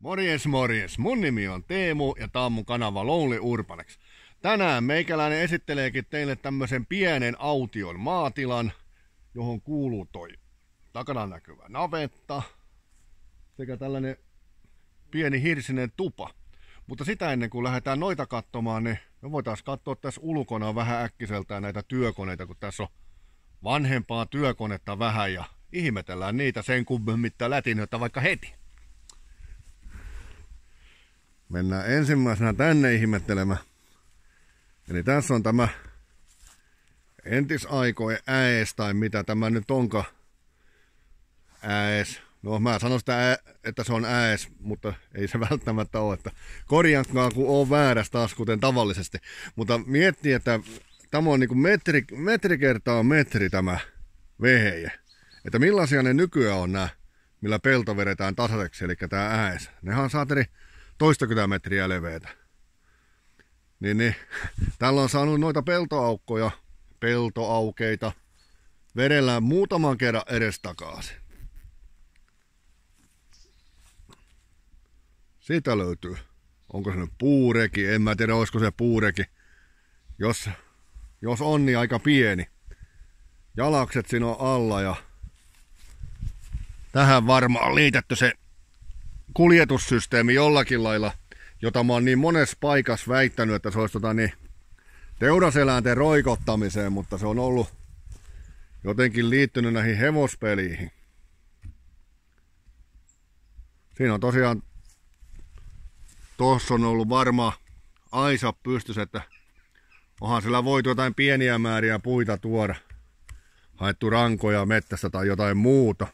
Morjens morjens, mun nimi on Teemu ja tää on mun kanava Lonely Urbanex. Tänään meikäläinen esitteleekin teille tämmösen pienen aution maatilan, johon kuuluu toi takana näkyvä navetta sekä tällainen pieni hirsinen tupa. Mutta sitä ennen kuin lähdetään noita katsomaan, niin me voitaisiin katsoa tässä ulkona vähän äkkiseltään näitä työkoneita, kun tässä on vanhempaa työkonetta vähän ja ihmetellään niitä sen kummemmittä lätinöitä vaikka heti. Mennään ensimmäisenä tänne ihmettelemään. Eli tässä on tämä entisaikojen ääs, tai mitä tämä nyt onkaan. Ääs. No mä sanon sitä, että se on ääs, mutta ei se välttämättä ole. Että korjatkaa, kun on väärässä taas, kuten tavallisesti. Mutta miettii, että tämä on niinku metri kertaa metri tämä vehje. Että millaisia ne nykyään on nämä, millä pelto vedetään tasaiseksi, eli tämä ääs. Nehän on saateri toistakymmentä metriä leveätä. Niin, tällä on saanut noita peltoaukeita vedellään muutaman kerran edestakaisin. Siitä löytyy. Onko se nyt puureki? En mä tiedä, olisiko se puureki. Jos on, niin aika pieni. Jalakset siinä on alla ja tähän varmaan on liitetty se kuljetussysteemi jollakin lailla, jota mä oon niin monessa paikassa väittänyt, että se olisi teuraseläinten roikottamiseen, mutta se on ollut jotenkin liittynyt näihin hevospeliin. Siinä on tosiaan, tuossa on ollut varmaan aisa pystys, että onhan sillä voitu jotain pieniä määriä puita tuoda, haettu rankoja mettästä tai jotain muuta.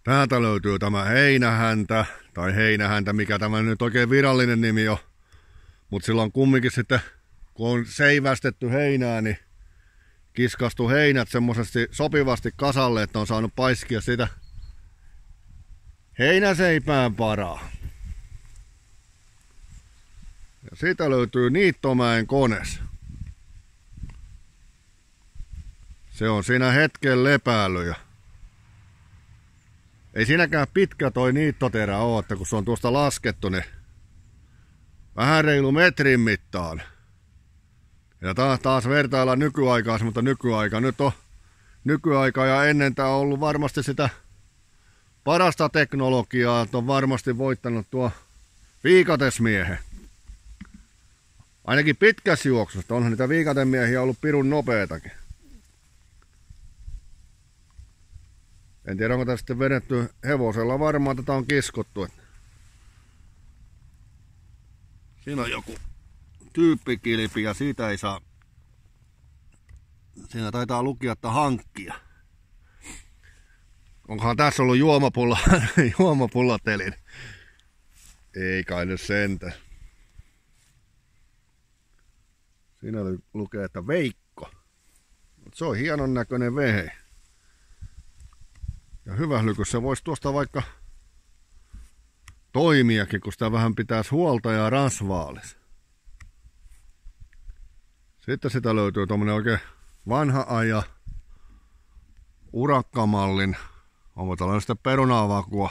Täältä löytyy tämä heinähäntä, tai heinähäntä, mikä tämä nyt oikein virallinen nimi on. Mutta sillä on kumminkin sitten, kun on seivästetty heinää, niin kiskastu heinät semmoisesti sopivasti kasalle, että on saanut paiskia sitä heinäseipään paraa. Ja siitä löytyy Niittomäen kones. Se on siinä hetken lepäily. Ei siinäkään pitkä toi niittoterä ole, että kun se on tuosta laskettu, niin vähän reilu metrin mittaan. Ja taas vertaillaan nykyaikaa, mutta nykyaika nyt on nykyaika ja ennen tää on ollut varmasti sitä parasta teknologiaa, että on varmasti voittanut tuo viikatesmiehen. Ainakin pitkässä juoksusta, onhan niitä viikatemiehiä ollut pirun nopeetakin. En tiedä, onko tästä sitten vedetty hevosella, varmaan tätä on kiskottu. Siinä on joku tyyppikilpi ja siitä ei saa. Siinä taitaa lukia, että hankkia. Onkohan tässä ollut juomapullotelin? Ei kai nyt sentä. Siinä lukee, että Veikko. Se on hienon näköinen vehe. Ja hyvä hylkys, se voisi tuosta vaikka toimiakin, kun sitä vähän pitäisi huolta ja rasvaalis. Sitten sitä löytyy tommonen oikein vanha aja urakkamallin. Onko tällaista perunavakua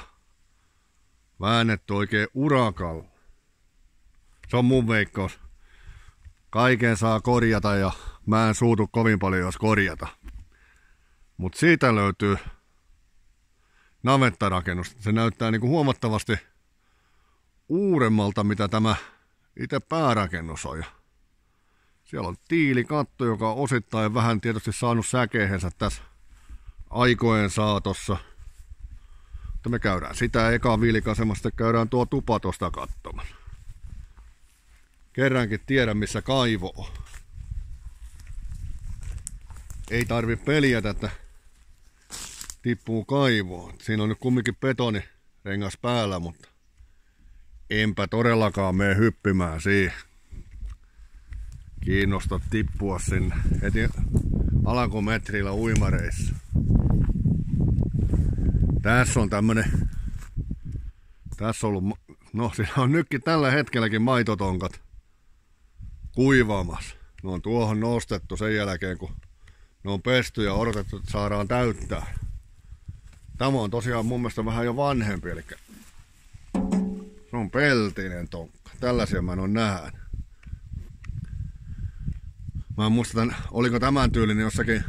väännetty oikein urakalla. Se on mun veikkaus. Kaiken saa korjata ja mä en suutu kovin paljon jos korjata. Mut siitä löytyy navettarakennus. Se näyttää niinku huomattavasti uudemmalta, mitä tämä itse päärakennus on. Siellä on tiilikatto, joka on osittain vähän tietysti saanut säkeehensä tässä aikojen saatossa. Mutta me käydään sitä eka vilkaisemasta, käydään tuo tupa tosta katsomaan. Kerrankin tiedän, missä kaivo on. Ei tarvi peljätä, että tippuu kaivoon. Siinä on nyt kumminkin betonirengas päällä, mutta enpä todellakaan mene hyppimään siihen. Kiinnosta tippua sinne heti alkumetrillä uimareissa. Tässä on tämmönen. Tässä on ollut. No siinä on nytkin tällä hetkelläkin maitotonkat kuivaamassa. Ne on tuohon nostettu sen jälkeen kun ne on pesty ja odotettu, että saadaan täyttää. Tämä on tosiaan mun mielestä vähän jo vanhempi, eli se on peltinen tonkka. Tällaisia mä en ole nähnyt. Mä en muista, oliko tämän tyylinen jossakin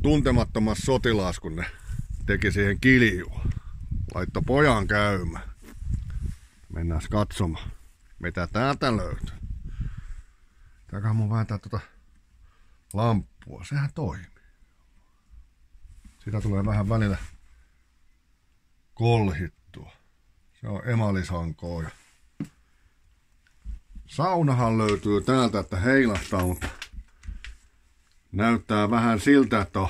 tuntemattomassa sotilaassa, kun ne teki siihen kiljua. Laitto pojan käymään. Mennään katsomaan, mitä täältä löytyy. Täällä mun vääntää tuota lamppua. Sehän toimii. Siitä tulee vähän välillä kolhittua. Se on emalisankoa. Saunahan löytyy täältä, että heilahtaa, mutta näyttää vähän siltä, että on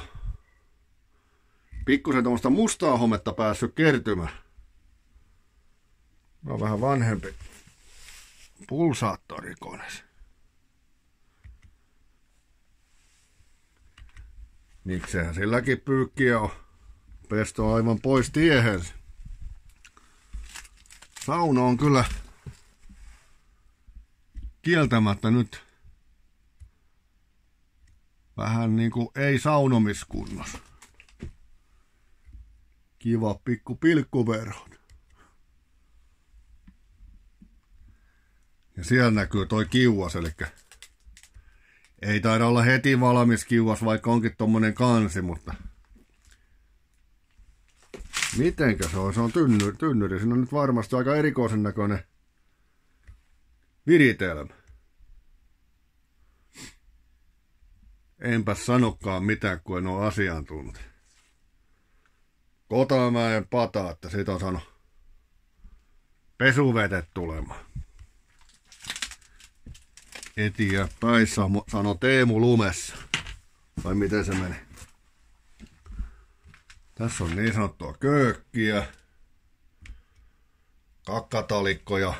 pikkusen tuommoista mustaa hometta päässyt kertymään. On vähän vanhempi pulsaattorikones. Miksehän silläkin pyykkiä on. Pesto aivan pois tiehensä. Sauna on kyllä kieltämättä nyt vähän niinku ei saunomiskunnossa. Kiva pikku pilkkuverhot. Ja siellä näkyy toi kiuas, eli ei taida olla heti valmis kiuas, vaikka onkin tommonen kansi, mutta mitenkä se on? Se on tynnyri. Siinä on nyt varmasti aika erikoisen näköinen viritelmä. Enpä sanokaan mitään, kun en ole asiantuntija. Kotamäen pata, että siitä on saanut pesuvetet tulemaan. Etiä päissä, sano Teemu lumessa. Vai miten se meni? Tässä on niin sanottua köökkiä, kakkatalikkoja.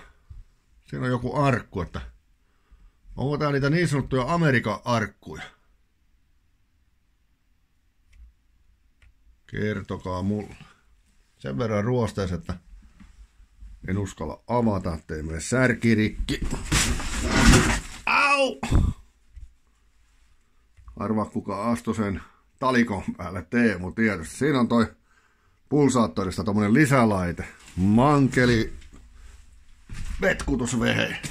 Siinä on joku arkku, että onko tää niitä niin sanottuja Amerikan arkkuja? Kertokaa mulle. Sen verran ruosteis, että en uskalla avata, ettei mene särkirikki. Au! Arvaa kuka astui sen talikon päälle, Teemu tietysti. Siinä on toi pulsaattorista tommonen lisälaite. Mankeli vetkutusvehe.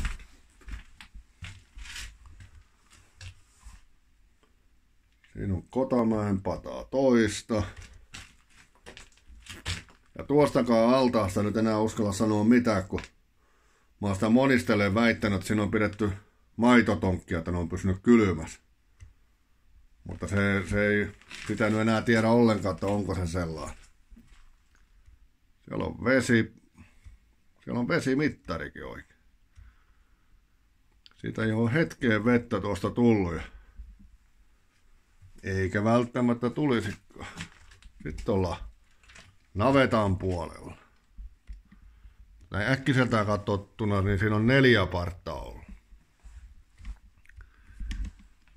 Siinä on Kotamäen pataa toista. Ja tuostakaan altaasta nyt enää uskalla sanoa mitään, kun mä oon sitä monistellen väittänyt, että siinä on pidetty maitotonkkia, että ne on pysynyt kylmässä. Mutta se ei pitänyt enää tiedä ollenkaan, että onko se sellainen. Siellä on siellä on vesimittarikin oikein. Siitä ei ole hetkeen vettä tuosta tullut. Eikä välttämättä tulisikaan. Sitten ollaan navetan puolella. Näin äkkiseltään katsottuna, niin siinä on 4 parttaa ollut.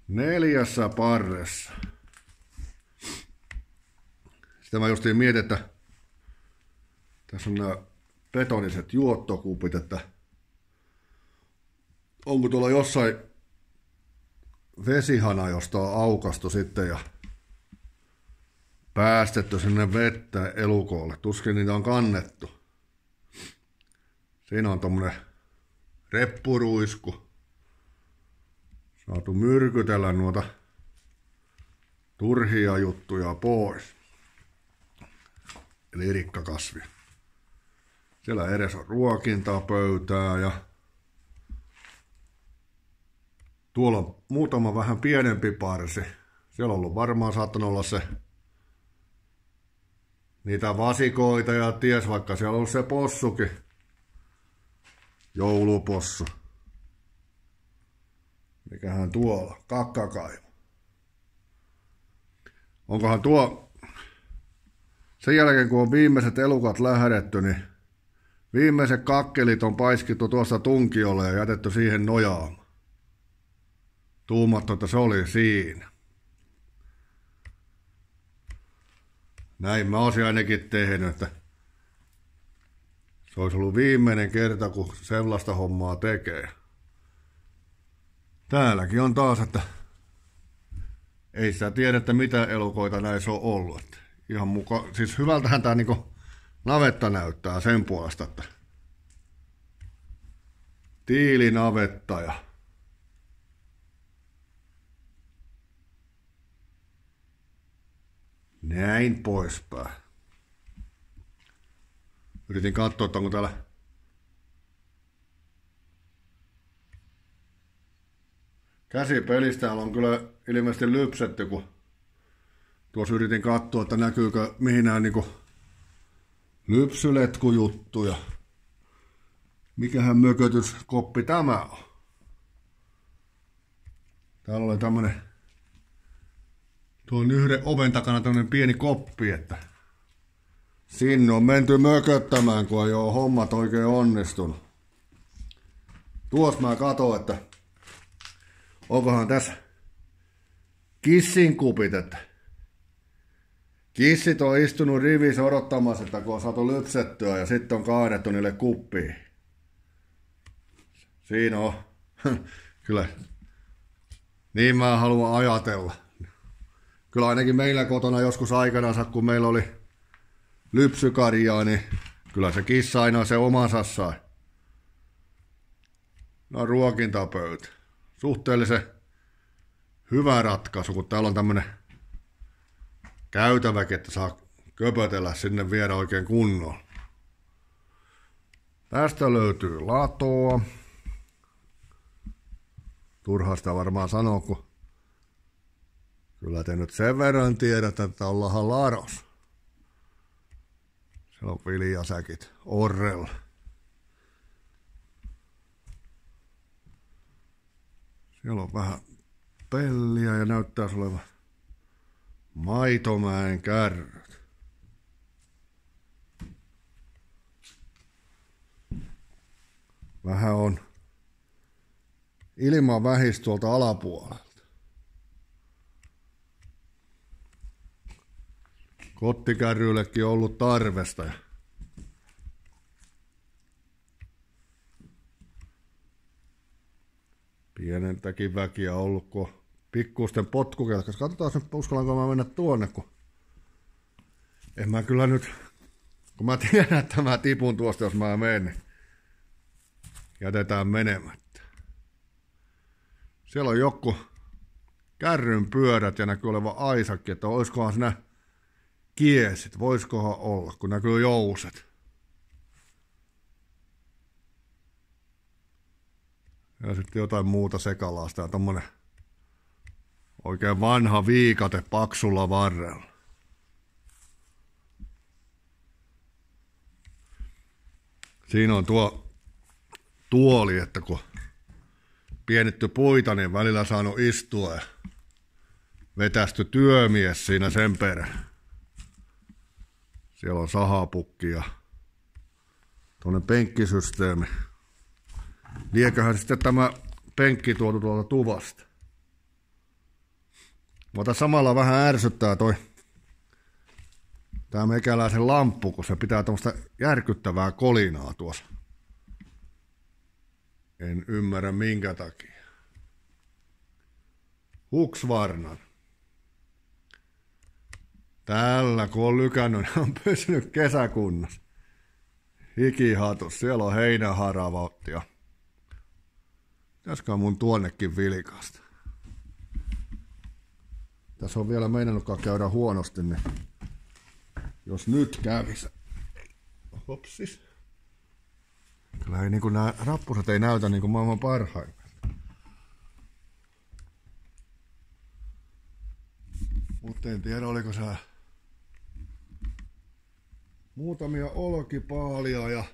4 parressa. Sitten mä justiin mietin, että tässä on nämä betoniset juottokupit, että onko tuolla jossain vesihana, josta on aukastu sitten ja päästetty sinne vettä elukolle. Tuskin niitä on kannettu. Siinä on tommonen reppuruisku. Saatu myrkytellä noita turhia juttuja pois. Eli rikkakasvi. Siellä edes on ruokintaa pöytää ja tuolla on muutama vähän pienempi parsi. Siellä on ollut varmaan saattanut olla se niitä vasikoita ja ties vaikka siellä on ollut se possukin. Joulupossu. Mikähän tuolla? Kakkakaivo. Onkohan tuo sen jälkeen kun on viimeiset elukat lähdetty, niin viimeiset kakkelit on paiskittu tuosta tunkiolle ja jätetty siihen nojaamaan. Tuumattu, että se oli siinä. Näin mä olisin ainakin tehnyt, että se olisi ollut viimeinen kerta, kun sellaista hommaa tekee. Täälläkin on taas, että ei sitä tiedä, että mitä elukoita näissä on ollut. Että ihan siis hyvältähän tää niinku navetta näyttää sen puolesta, että tiilinavetta ja näin poispäin. Yritin katsoa, että onko täällä käsipelistä on kyllä ilmeisesti lypsetty, kun tuossa yritin katsoa, että näkyykö mihin nämä niinku lypsyletkujuttuja. Mikähän mökötyskoppi tämä on? Täällä oli tämmönen tuon yhden oven takana tämmönen pieni koppi, että sinne on menty mököttämään, kun ei oo hommat oikein onnistunut. Tuossa mä katon, että onkohan tässä kissin kupit, että kissit on istunut rivissä odottamassa, että kun on saatu lypsettyä ja sitten on kaadettu niille kuppiin. Siinä on. Kyllä. Niin mä haluan ajatella. Kyllä ainakin meillä kotona joskus aikanaan, kun meillä oli lypsykarjaa, niin kyllä se kissa aina se omansa sai. No ruokintapöytä. Suhteellisen hyvä ratkaisu, kun täällä on tämmönen käytäväkin, että saa köpötellä sinne viedä oikein kunnolla. Tästä löytyy latoa. Turha sitä varmaan sanoa, kun kyllä te nyt sen verran tiedät, että ollaan laros. Siellä on viljasäkit orrella. Siellä on vähän pelliä ja näyttäisi olevan Maitomäen kärryt. Vähän on ilman vähis tuolta alapuolelta. Kottikärryillekin on ollut tarvesta. Pienentäkin väkiä on ollut, kun pikkuisten potkukelkas. Katsotaan nyt, uskallanko mä mennä tuonne, kun en mä kyllä nyt, kun mä tiedän, että mä tipun tuosta, jos mä menen, niin jätetään menemättä. Siellä on joku kärryn pyörät ja näkyy olevan aisakki, että olisikohan siinä kiesit, voisikohan olla, kun näkyy jouset. Ja sitten jotain muuta sekalaista ja tommonen oikein vanha viikate paksulla varrella. Siinä on tuo tuoli, että kun pienitty puita, niin välillä saanut istua ja vetästy työmies siinä sen perään. Siellä on sahapukki ja tuonne penkkisysteemi. Lieköhän sitten tämä penkki tuotu tuolta tuvasta. Mutta samalla vähän ärsyttää tää meikäläisen lamppu, kun se pitää tuommoista järkyttävää kolinaa tuossa. En ymmärrä minkä takia. Huksvarnan. Tällä kun on lykännyt, niin on pysynyt kesäkunnassa. Hikihatus, siellä on heinäharavat ja pitäisikö mun tuonnekin vilkasta. Tässä on vielä meinannutkaan käydä huonosti, niin jos nyt kävis. Hopsis. Kyllä ei, niin kuin nämä rappuset ei näytä niin kuin maailman parhaimmat. Mutta en tiedä, oliko se muutamia olkipaalia ja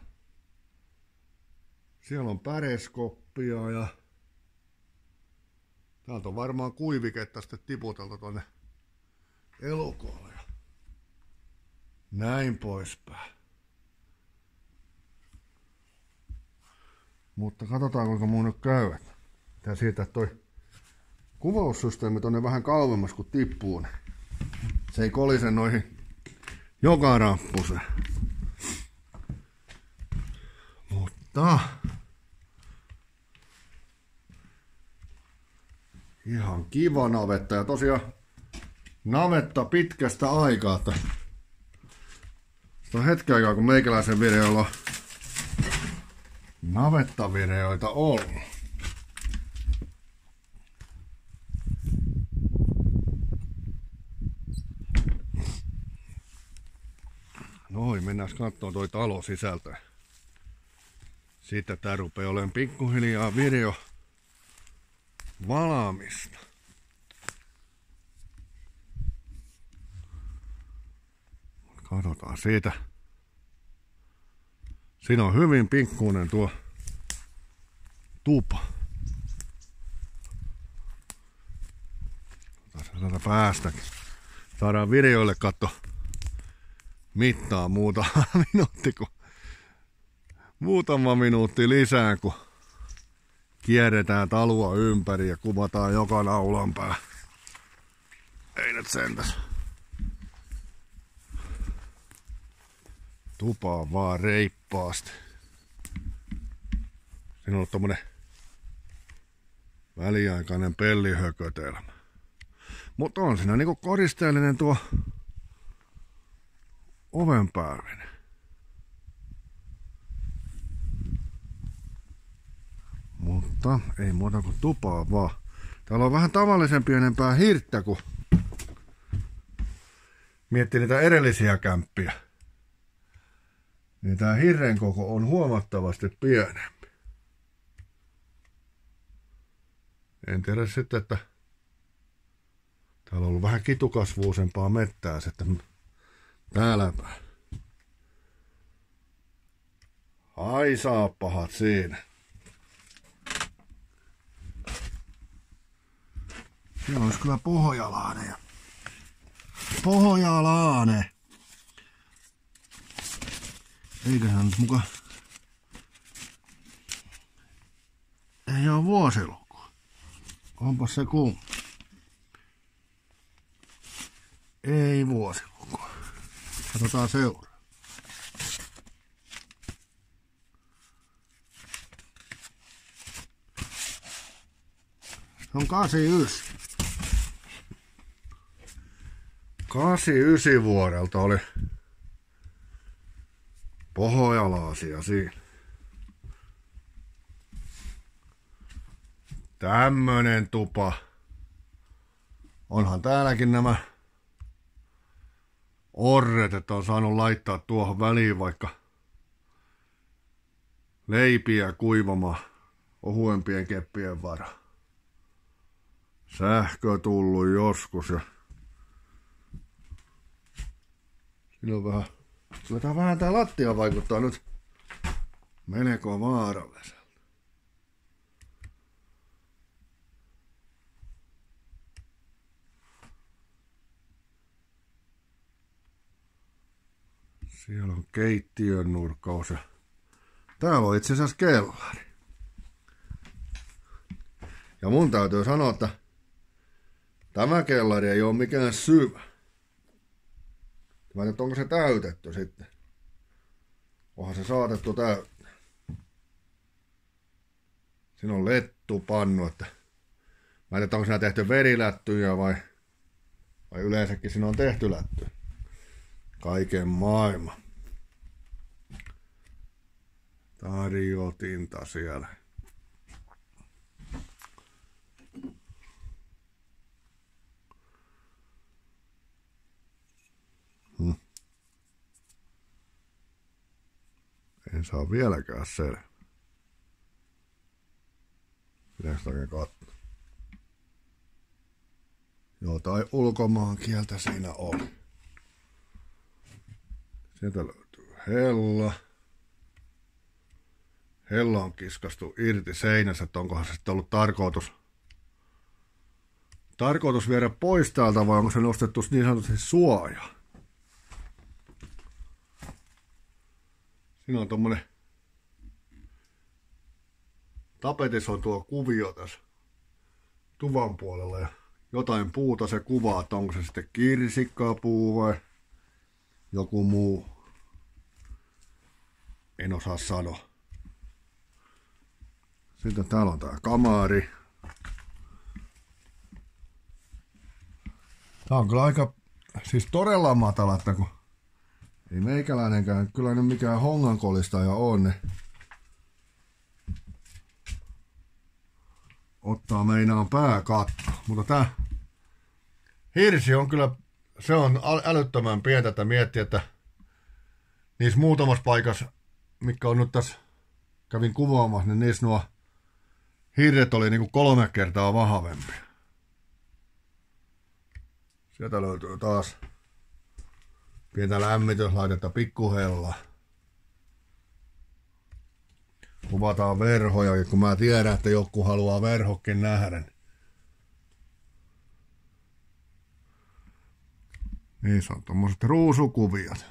siellä on päreskoppia ja täältä on varmaan kuiviketta sitten tiputeltu tonne elukolle ja näin poispäin. Mutta katsotaan kuinka mun nyt käy. Pitää siirtää toi kuvaussysteemi tonne vähän kauemmas kun tippuu. Niin se ei kolise noihin joka rappuseen. Mutta ihan kiva navetta ja tosiaan navetta pitkästä aikaa. Että Sitten on hetki aikaa, kun meikäläisen videolla on navettavideoita ollut. Noin, mennään katsomaan toi talo sisältö. Sitten tää rupee olemaan pikkuhiljaa video valmista. Katsotaan siitä. Siinä on hyvin pikkuinen tuo tupa. Täältä päästäkin. Saadaan videoille katto mittaa muutama minuutti lisää, kun kierretään talua ympäri ja kuvataan joka naulan pää. Ei nyt sentäs. Tupaa vaan reippaasti. Siinä on ollut tommonen väliaikainen pellihökötelmä. Mutta on siinä niinku koristeellinen tuo ovenpäällinen. Mutta ei muuta kuin tupaa vaan. Täällä on vähän tavallisen pienempää hirttä, kun miettii niitä edellisiä kämppiä. Niin tää hirren koko on huomattavasti pienempi. En tiedä sitten, että täällä on ollut vähän kitukasvuisempaa mettää sitten täällä päin. Ai saappahat siinä. Siellä olisi kyllä pohjalaane. Pohjalaane. Eiköhän nyt muka... Ei oo vuosiluku. Onpas se kumma. Ei vuosiluku. Katsotaan seuraa. Se on 89. 89 vuodelta oli pohjalaasia siinä. Tämmönen tupa. Onhan täälläkin nämä orret, että on saanut laittaa tuohon väliin vaikka leipiä kuivamaan ohuempien keppien vara. Sähkö tullut joskus ja siinä on vähän, kyllä tää vähän tää lattia vaikuttaa nyt melko vaaralliselta. Siellä on keittiön nurkkaus ja täällä on itse asiassa kellari. Ja mun täytyy sanoa, että tämä kellari ei ole mikään syvä. Mä en tiedä, onko se täytetty sitten. Onhan se saatettu täyttää. Siinä on lettupannu, että mä en tiedä, onko siinä tehty verilättyjä vai yleensäkin siinä on tehty lättyjä. Kaiken maailman. Tarjotinta siellä. En saa vieläkään selvä. Pitäis oikein katsoa. Jotain ulkomaan kieltä siinä oli. Sieltä löytyy hella. Hella on kiskastu irti seinässä, että onkohan se sitten ollut tarkoitus viedä pois täältä vai onko se nostettu niin sanotusti suojaan. Siinä on tommonen tapetissa on tuo kuvio tässä tuvan puolella ja jotain puuta se kuvaa, että onko se sitten kirsikkapuu vai joku muu. En osaa sanoa. Sitten täällä on tää kamari. Tää on kyllä aika, siis todella matala, että kun Ei meikäläinenkään kyllä nyt mikään hongankolistaja on, niin ottaa meinaan pääkatto. Mutta tää hirsi on kyllä, se on älyttömän pientä, että miettiä, että niissä muutamassa paikassa, mikä on nyt tässä, kävin kuvaamassa, niin niissä nuo hirret oli niinku 3 kertaa vahvempia. Sieltä löytyy taas pientä lämmityslaitetta, pikkuhella. Kuvataan verhoja, kun mä tiedän, että joku haluaa verhokin nähdä. Niin se on tommoset ruusukuviot.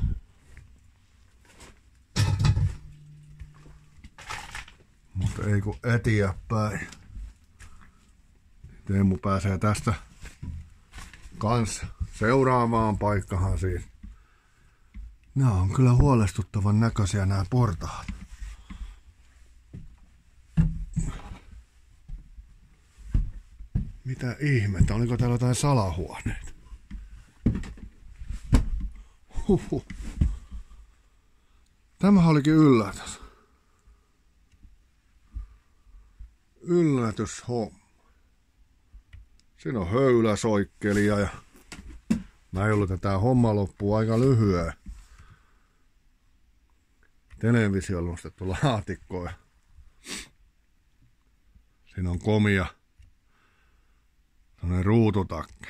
Mutta ei kun eteenpäin. Teemu pääsee tästä kans seuraavaan paikkaan siis. Nämä on kyllä huolestuttavan näköisiä nämä portaat. Mitä ihmettä, oliko täällä jotain salahuoneita? Huhhuh. Tämä olikin yllätys. Yllätyshomma. Siinä on höyläsoikkelia ja mä luulen, että tää homma loppuu aika lyhyen. Televisiolla nostettu laatikko. Siinä on komia. Sellainen ruututakki.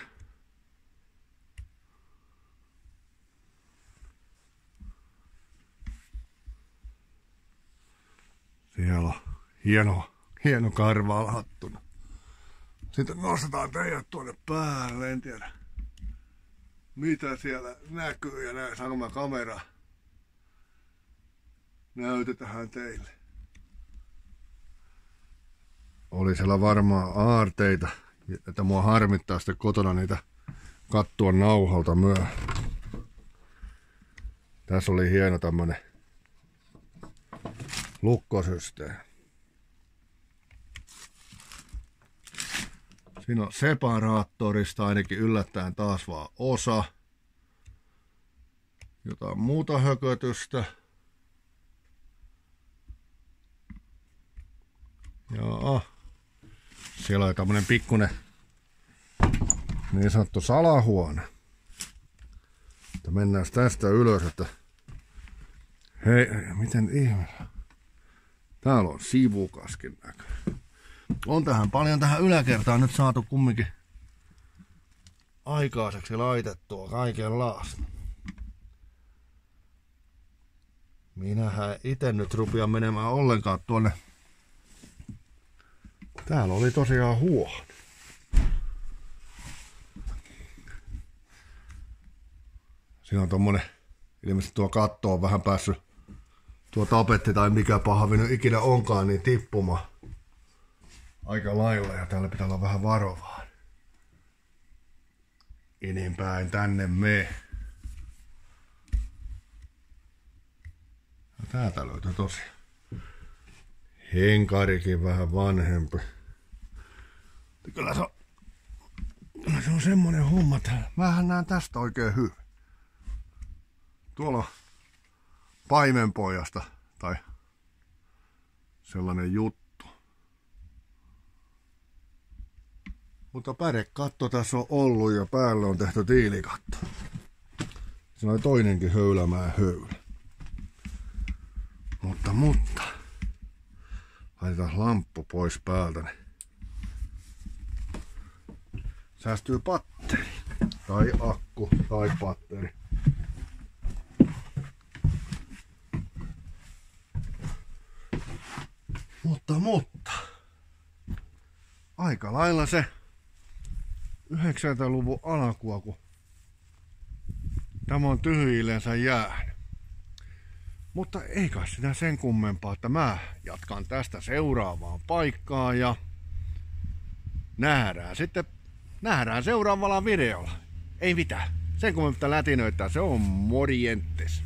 Siellä on hieno karvaala hattuna. Sitten nostetaan teidät tuonne päälle, en tiedä mitä siellä näkyy ja saanko mä kameraa näytetään teille. Oli siellä varmaan aarteita, että mua harmittaa sitten kotona niitä kattua nauhalta myöhään. Tässä oli hieno tämmönen lukkosysteemi. Siinä on separaattorista ainakin yllättäen taas vaan osa. Jotain muuta hökötystä. Joo. Siellä on tämmönen pikkunen niin sanottu salahuone. Että mennään tästä ylös, että hei, miten ihmeellä. Täällä on sivukaskin näkö. On paljon tähän yläkertaan nyt saatu kumminkin aikaiseksi laitettua kaikenlaista. Minähän itse nyt rupean menemään ollenkaan tuonne. Täällä oli tosiaan huone. Siinä on tommonen, ilmeisesti tuo katto on vähän päässyt, tuo tapetti tai mikä pahvi nyt ikinä onkaan, niin tippumaan aika lailla ja täällä pitää olla vähän varovaa. Ininpäin tänne mee. Ja täältä löytyy tosiaan henkarikin vähän vanhempi. Kyllä se on semmonen homma, että mähän näen tästä oikein hyvin. Tuolla on paimenpojasta tai sellainen juttu. Mutta pärekatto tässä on ollut ja päälle on tehty tiilikatto. Se on toinenkin höylämään höylä. Mutta. Laitetaan lamppu pois päältä. Niin säästyy patteri. Tai akku tai patteri. Mutta. Aika lailla se 90-luvun alkua, kun tämä on tyhjillensä jäänyt. Mutta ei kai sitä sen kummempaa, että mä jatkan tästä seuraavaan paikkaan ja nähdään seuraavalla videolla. Ei mitään. Sen kummempaa lätinöitä, se on morjentes.